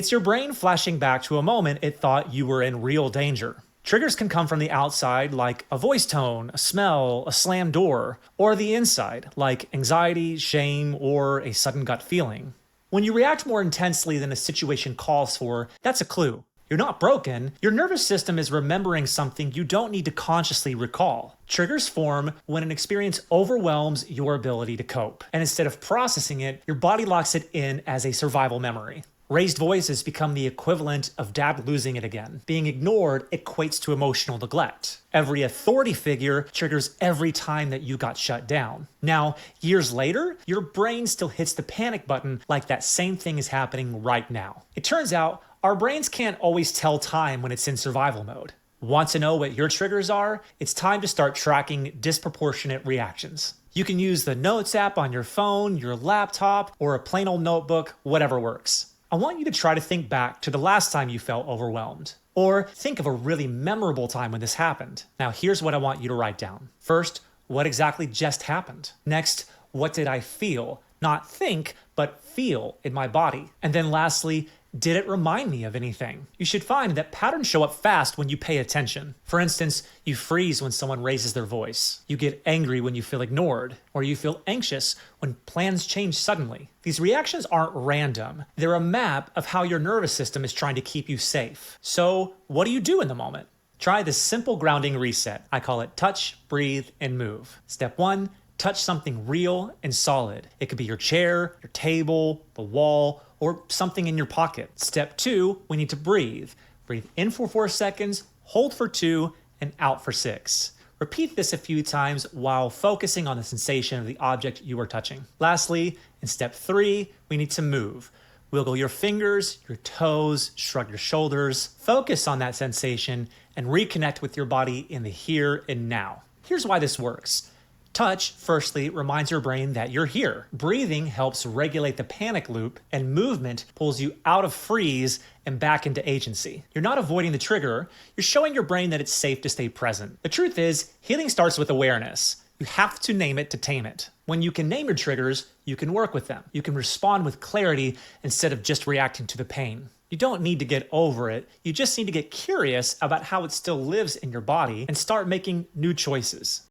It's your brain flashing back to a moment it thought you were in real danger. Triggers can come from the outside, like a voice tone, a smell, a slammed door, or the inside, like anxiety, shame, or a sudden gut feeling. When you react more intensely than a situation calls for, that's a clue. You're not broken. Your nervous system is remembering something you don't need to consciously recall. Triggers form when an experience overwhelms your ability to cope. And instead of processing it, your body locks it in as a survival memory. Raised voices become the equivalent of dad losing it again. Being ignored equates to emotional neglect. Every authority figure triggers every time that you got shut down. Now, years later, your brain still hits the panic button like that same thing is happening right now. It turns out, our brains can't always tell time when it's in survival mode. Want to know what your triggers are? It's time to start tracking disproportionate reactions. You can use the Notes app on your phone, your laptop, or a plain old notebook, whatever works. I want you to try to think back to the last time you felt overwhelmed. Or think of a really memorable time when this happened. Now here's what I want you to write down. First, what exactly just happened? Next, what did I feel? Not think, but feel in my body. And then lastly, did it remind me of anything? You should find that patterns show up fast when you pay attention. For instance, you freeze when someone raises their voice. You get angry when you feel ignored, or you feel anxious when plans change suddenly. These reactions aren't random. They're a map of how your nervous system is trying to keep you safe. So, what do you do in the moment? Try this simple grounding reset. I call it touch, breathe, and move. Step 1, touch something real and solid. It could be your chair, your table, the wall, or something in your pocket. Step 2, we need to breathe. Breathe in for 4 seconds, hold for 2, and out for 6. Repeat this a few times while focusing on the sensation of the object you are touching. Lastly, in step 3, we need to move. Wiggle your fingers, your toes, shrug your shoulders, focus on that sensation, and reconnect with your body in the here and now. Here's why this works. Touch, firstly, reminds your brain that you're here. Breathing helps regulate the panic loop, and movement pulls you out of freeze and back into agency. You're not avoiding the trigger, you're showing your brain that it's safe to stay present. The truth is, healing starts with awareness. You have to name it to tame it. When you can name your triggers, you can work with them. You can respond with clarity instead of just reacting to the pain. You don't need to get over it, you just need to get curious about how it still lives in your body and start making new choices.